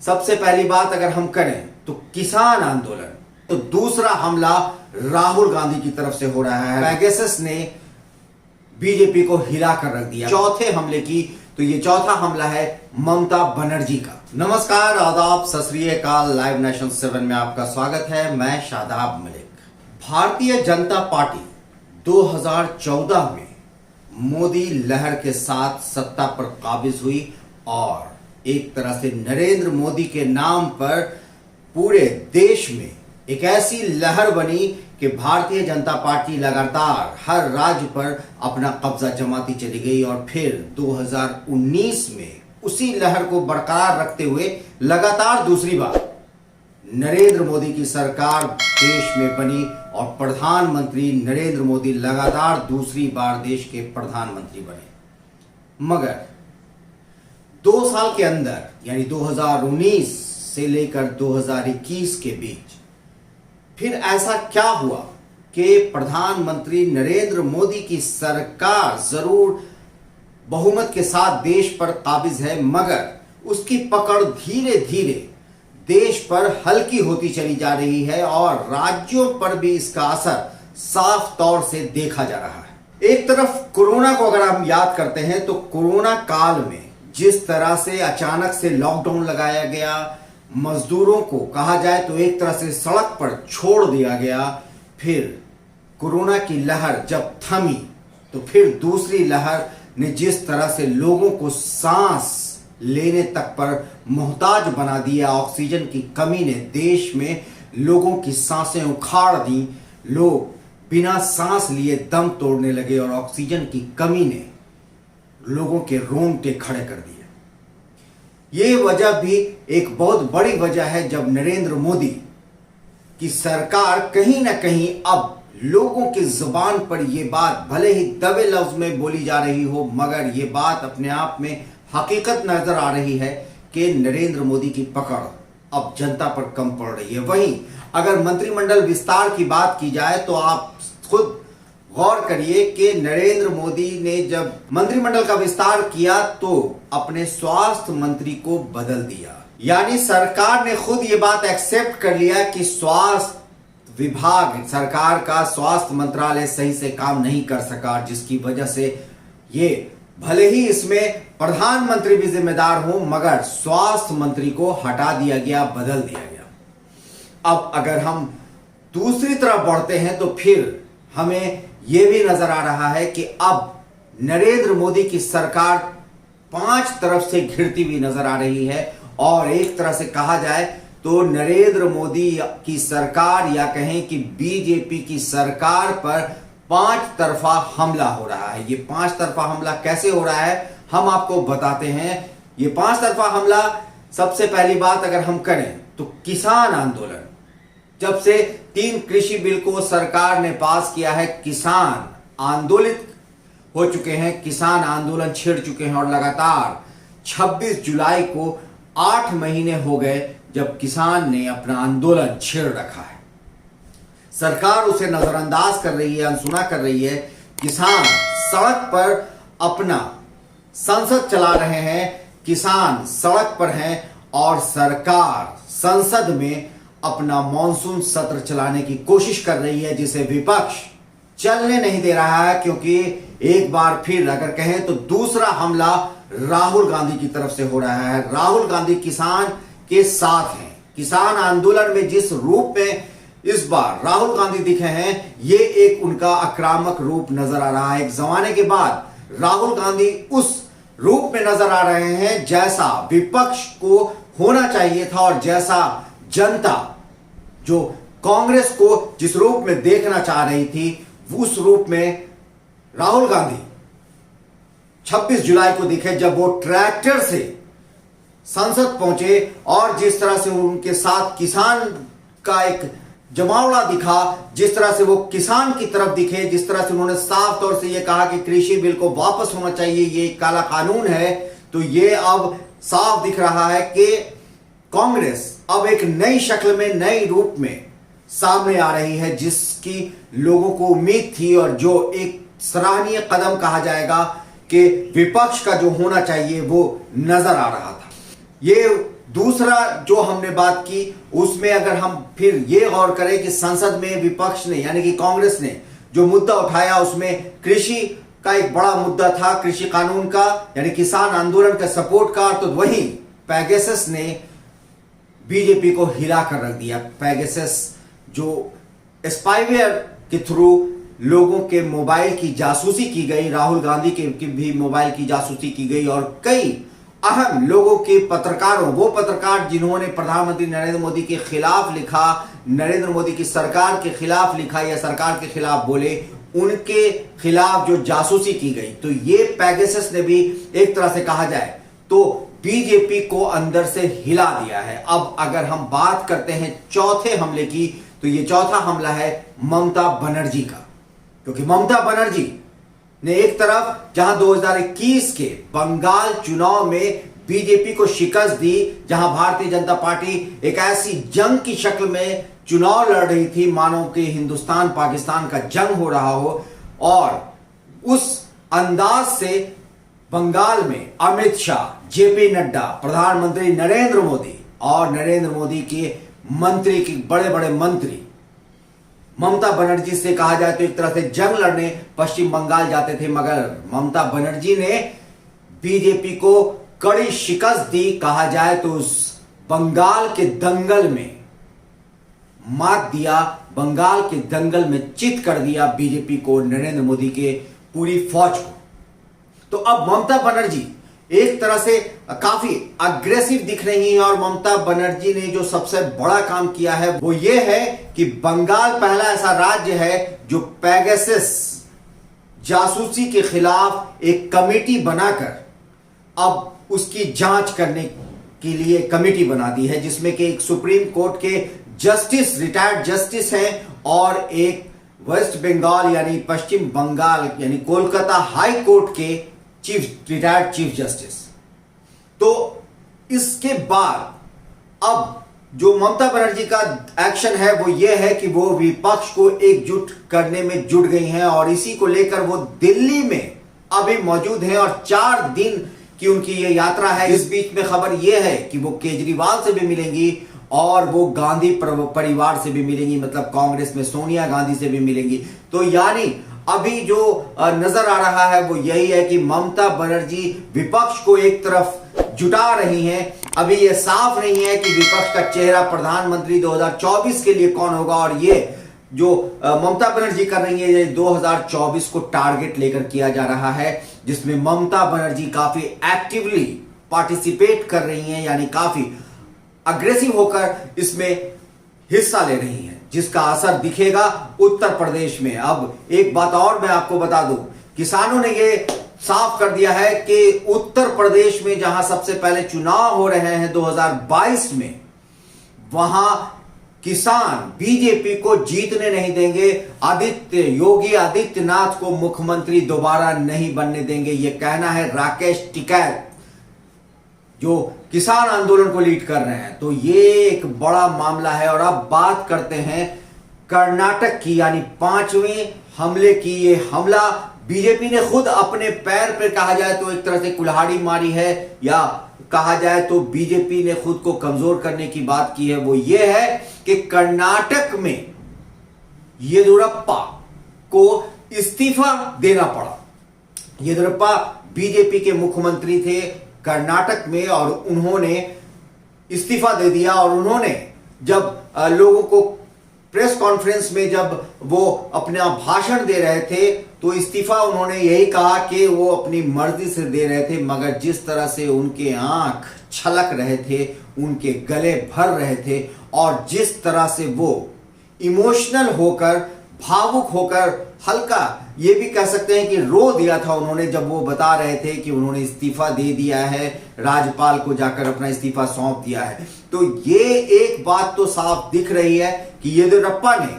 सबसे पहली बात अगर हम करें तो किसान आंदोलन, तो दूसरा हमला राहुल गांधी की तरफ से हो रहा है। पेगासस ने बीजेपी को हिला कर रख दिया। चौथे हमले की तो ये चौथा हमला है ममता बनर्जी का। नमस्कार, आदाब, सत श्री अकाल। लाइव नेशन 7 में आपका स्वागत है। मैं शादाब मलिक। भारतीय जनता पार्टी 2014 में मोदी लहर के साथ सत्ता पर काबिज हुई और एक तरह से नरेंद्र मोदी के नाम पर पूरे देश में एक ऐसी लहर बनी कि भारतीय जनता पार्टी लगातार हर राज्य पर अपना कब्जा जमाती चली गई और फिर 2019 में उसी लहर को बरकरार रखते हुए लगातार दूसरी बार नरेंद्र मोदी की सरकार देश में बनी और प्रधानमंत्री नरेंद्र मोदी लगातार दूसरी बार देश के प्रधानमंत्री बने। मगर 2 साल के अंदर यानी 2019 से लेकर 2021 के बीच फिर ऐसा क्या हुआ कि प्रधानमंत्री नरेंद्र मोदी की सरकार जरूर बहुमत के साथ देश पर काबिज है, मगर उसकी पकड़ धीरे धीरे देश पर हल्की होती चली जा रही है और राज्यों पर भी इसका असर साफ तौर से देखा जा रहा है। एक तरफ कोरोना को अगर हम याद करते हैं तो कोरोना काल में जिस तरह से अचानक से लॉकडाउन लगाया गया, मजदूरों को कहा जाए तो एक तरह से सड़क पर छोड़ दिया गया। फिर कोरोना की लहर जब थमी तो फिर दूसरी लहर ने जिस तरह से लोगों को सांस लेने तक पर मोहताज बना दिया, ऑक्सीजन की कमी ने देश में लोगों की सांसें उखाड़ दी। लोग बिना सांस लिए दम तोड़ने लगे और ऑक्सीजन की कमी ने लोगों के रोंगटे खड़े कर दिए। ये वजह भी एक बहुत बड़ी वजह है जब नरेंद्र मोदी की सरकार कहीं ना कहीं अब लोगों की जुबान पर यह बात भले ही दबे लफ्ज में बोली जा रही हो, मगर यह बात अपने आप में हकीकत नजर आ रही है कि नरेंद्र मोदी की पकड़ अब जनता पर कम पड़ रही है। वहीं अगर मंत्रिमंडल विस्तार की बात की जाए तो आप खुद गौर करिए कि नरेंद्र मोदी ने जब मंत्रिमंडल का विस्तार किया तो अपने स्वास्थ्य मंत्री को बदल दिया। यानी सरकार ने खुद ये बात एक्सेप्ट कर लिया कि स्वास्थ्य विभाग, सरकार का स्वास्थ्य मंत्रालय सही से काम नहीं कर सका, जिसकी वजह से ये भले ही इसमें प्रधानमंत्री भी जिम्मेदार हो, मगर स्वास्थ्य मंत्री को हटा दिया गया, बदल दिया गया। अब अगर हम दूसरी तरफ बढ़ते हैं तो फिर हमें यह भी नजर आ रहा है कि अब नरेंद्र मोदी की सरकार 5 तरफ से घिरती हुई नजर आ रही है और एक तरह से कहा जाए तो नरेंद्र मोदी की सरकार या कहें कि बीजेपी की सरकार पर 5 तरफा हमला हो रहा है। ये 5 तरफा हमला कैसे हो रहा है हम आपको बताते हैं। ये 5 तरफा हमला, सबसे पहली बात अगर हम करें तो किसान आंदोलन, जब से 3 कृषि बिल को सरकार ने पास किया है, किसान आंदोलित हो चुके हैं, किसान आंदोलन छिड़ चुके हैं और लगातार 26 जुलाई को 8 महीने हो गए जब किसान ने अपना आंदोलन छेड़ रखा है। सरकार उसे नजरअंदाज कर रही है, अनसुना कर रही है। किसान सड़क पर अपना संसद चला रहे हैं, किसान सड़क पर हैं और सरकार संसद में अपना मॉनसून सत्र चलाने की कोशिश कर रही है, जिसे विपक्ष चलने नहीं दे रहा है। क्योंकि एक बार फिर अगर कहें तो दूसरा हमला राहुल गांधी की तरफ से हो रहा है। राहुल गांधी किसान के साथ हैं। किसान आंदोलन में जिस रूप में इस बार राहुल गांधी दिखे हैं, ये एक उनका आक्रामक रूप नजर आ रहा है। एक जमाने के बाद राहुल गांधी उस रूप में नजर आ रहे हैं जैसा विपक्ष को होना चाहिए था और जैसा जनता जो कांग्रेस को जिस रूप में देखना चाह रही थी, उस रूप में राहुल गांधी 26 जुलाई को दिखे जब वो ट्रैक्टर से संसद पहुंचे और जिस तरह से उनके साथ किसान का एक जमावड़ा दिखा, जिस तरह से वो किसान की तरफ दिखे, जिस तरह से उन्होंने साफ तौर से ये कहा कि कृषि बिल को वापस होना चाहिए, ये काला कानून है, तो ये अब साफ दिख रहा है कि कांग्रेस अब एक नई शक्ल में, नई रूप में सामने आ रही है, जिसकी लोगों को उम्मीद थी और जो एक सराहनीय कदम कहा जाएगा कि विपक्ष का जो होना चाहिए वो नजर आ रहा था। ये दूसरा जो हमने बात की उसमें अगर हम फिर ये गौर करें कि संसद में विपक्ष ने यानी कि कांग्रेस ने जो मुद्दा उठाया उसमें कृषि का एक बड़ा मुद्दा था, कृषि कानून का यानी किसान आंदोलन का सपोर्ट का। तो वहीं पैगेसस ने बीजेपी को हिला कर रख दिया। पैगेसस जो स्पाईवेयर के थ्रू लोगों के मोबाइल की जासूसी की गई, राहुल गांधी के भी मोबाइल की जासूसी की गई और कई अहम लोगों के पत्रकारों, वो पत्रकार जिन्होंने प्रधानमंत्री नरेंद्र मोदी के खिलाफ लिखा, नरेंद्र मोदी की सरकार के खिलाफ लिखा या सरकार के खिलाफ बोले, उनके खिलाफ जो जासूसी की गई। तो ये पैगेसस ने भी एक तरह से कहा जाए तो बीजेपी को अंदर से हिला दिया है। अब अगर हम बात करते हैं चौथे हमले की, तो ये चौथा हमला है ममता बनर्जी का, क्योंकि ममता बनर्जी ने एक तरफ जहां 2021 के बंगाल चुनाव में बीजेपी को शिकस्त दी, जहां भारतीय जनता पार्टी एक ऐसी जंग की शक्ल में चुनाव लड़ रही थी मानो कि हिंदुस्तान पाकिस्तान का जंग हो रहा हो, और उस अंदाज से बंगाल में अमित शाह, जेपी नड्डा, प्रधानमंत्री नरेंद्र मोदी और नरेंद्र मोदी के मंत्री के बड़े बड़े मंत्री ममता बनर्जी से कहा जाए तो एक तरह से जंग लड़ने पश्चिम बंगाल जाते थे, मगर ममता बनर्जी ने बीजेपी को कड़ी शिकस्त दी। कहा जाए तो उस बंगाल के दंगल में मात दिया, बंगाल के दंगल में चित कर दिया बीजेपी को, नरेंद्र मोदी के पूरी फौज को। तो अब ममता बनर्जी एक तरह से काफी अग्रेसिव दिख रही है और ममता बनर्जी ने जो सबसे बड़ा काम किया है वो ये है कि बंगाल पहला ऐसा राज्य है जो पैगेसस जासूसी के खिलाफ एक कमेटी बनाकर अब उसकी जांच करने के लिए कमेटी बना दी है, जिसमें कि एक सुप्रीम कोर्ट के जस्टिस, रिटायर्ड जस्टिस हैं और एक वेस्ट बंगाल यानी पश्चिम बंगाल यानी कोलकाता हाई कोर्ट के रिटायर्ड चीफ जस्टिस। तो इसके बाद अब जो ममता बनर्जी का एक्शन है वो ये है कि वो विपक्ष को एकजुट करने में जुट गई हैं और इसी को लेकर वो दिल्ली में अभी मौजूद हैं और 4 दिन की उनकी ये यात्रा है। इस बीच में खबर ये है कि वो केजरीवाल से भी मिलेंगी और वो गांधी परिवार से भी मिलेंगी, मतलब कांग्रेस में सोनिया गांधी से भी मिलेंगी। तो यानी अभी जो नजर आ रहा है वो यही है कि ममता बनर्जी विपक्ष को एक तरफ जुटा रही हैं। अभी ये साफ नहीं है कि विपक्ष का चेहरा प्रधानमंत्री 2024 के लिए कौन होगा, और ये जो ममता बनर्जी कर रही है ये 2024 को टारगेट लेकर किया जा रहा है, जिसमें ममता बनर्जी काफी एक्टिवली पार्टिसिपेट कर रही हैं, यानी काफी अग्रेसिव होकर इसमें हिस्सा ले रही हैं, जिसका असर दिखेगा उत्तर प्रदेश में। अब एक बात और मैं आपको बता दूं, किसानों ने ये साफ कर दिया है कि उत्तर प्रदेश में जहां सबसे पहले चुनाव हो रहे हैं 2022 में, वहां किसान बीजेपी को जीतने नहीं देंगे, योगी आदित्यनाथ को मुख्यमंत्री दोबारा नहीं बनने देंगे। यह कहना है राकेश टिकैत जो किसान आंदोलन को लीड कर रहे हैं। तो ये एक बड़ा मामला है। और अब बात करते हैं कर्नाटक की, यानी 5वें हमले की। ये हमला बीजेपी ने खुद अपने पैर पे कहा जाए तो एक तरह से कुल्हाड़ी मारी है, या कहा जाए तो बीजेपी ने खुद को कमजोर करने की बात की है। वो ये है कि कर्नाटक में येदियुरप्पा को इस्तीफा देना पड़ा। येदियुरप्पा बीजेपी के मुख्यमंत्री थे कर्नाटक में और उन्होंने इस्तीफा दे दिया। और उन्होंने जब लोगों को प्रेस कॉन्फ्रेंस में जब वो अपना भाषण दे रहे थे तो इस्तीफा उन्होंने यही कहा कि वो अपनी मर्जी से दे रहे थे, मगर जिस तरह से उनके आंख छलक रहे थे, उनके गले भर रहे थे और जिस तरह से वो इमोशनल होकर, भावुक होकर, हल्का ये भी कह सकते हैं कि रो दिया था उन्होंने जब वो बता रहे थे कि उन्होंने इस्तीफा दे दिया है, राज्यपाल को जाकर अपना इस्तीफा सौंप दिया है। तो ये एक बात तो साफ दिख रही है कि येदियुरप्पा ने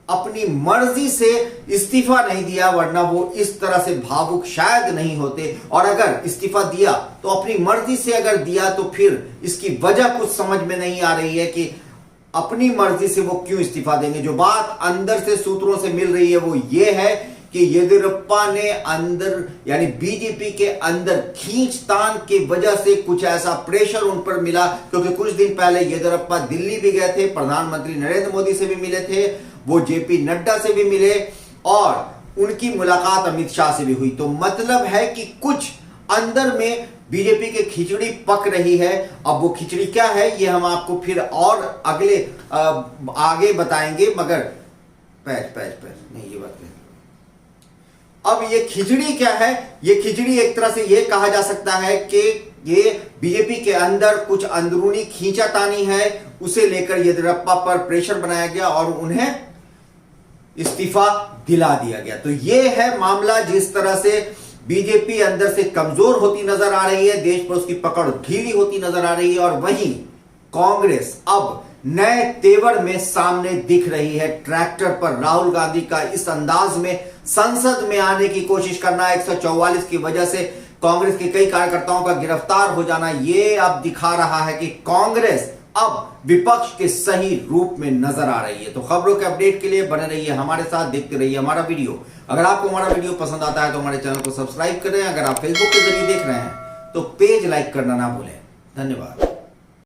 अपनी मर्जी से इस्तीफा नहीं दिया, वरना वो इस तरह से भावुक शायद नहीं होते। और अगर इस्तीफा दिया तो अपनी मर्जी से अगर दिया तो फिर इसकी वजह कुछ समझ में नहीं आ रही है कि अपनी मर्जी से वो क्यों इस्तीफा देंगे। जो बात अंदर से सूत्रों से मिल रही है वो ये है कि येदियुरप्पा ने अंदर यानी बीजेपी के अंदर खींचतान की वजह से कुछ ऐसा प्रेशर उन पर मिला, क्योंकि कुछ दिन पहले येदियुरप्पा दिल्ली भी गए थे, प्रधानमंत्री नरेंद्र मोदी से भी मिले थे, वो जेपी नड्डा से भी मिले और उनकी मुलाकात अमित शाह से भी हुई। तो मतलब है कि कुछ अंदर में बीजेपी की खिचड़ी पक रही है। अब वो खिचड़ी क्या है ये हम आपको फिर और अगले आगे बताएंगे, मगर पैच नहीं ये बात नहीं। अब ये खिचड़ी क्या है? ये खिचड़ी एक तरह से ये कहा जा सकता है कि ये बीजेपी के अंदर कुछ अंदरूनी खींचातानी है, उसे लेकर येदियुरप्पा पर प्रेशर बनाया गया और उन्हें इस्तीफा दिला दिया गया। तो ये है मामला। जिस तरह से बीजेपी अंदर से कमजोर होती नजर आ रही है, देश पर उसकी पकड़ ढीली होती नजर आ रही है, और वहीं कांग्रेस अब नए तेवर में सामने दिख रही है। ट्रैक्टर पर राहुल गांधी का इस अंदाज में संसद में आने की कोशिश करना, 144 की वजह से कांग्रेस के कई कार्यकर्ताओं का गिरफ्तार हो जाना, यह अब दिखा रहा है कि कांग्रेस अब विपक्ष के सही रूप में नजर आ रही है। तो खबरों के अपडेट के लिए बने रहिए हमारे साथ, देखते रहिए हमारा वीडियो। अगर आपको हमारा वीडियो पसंद आता है तो हमारे चैनल को सब्सक्राइब करें। अगर आप फेसबुक के जरिए देख रहे हैं तो पेज लाइक करना ना भूलें। धन्यवाद।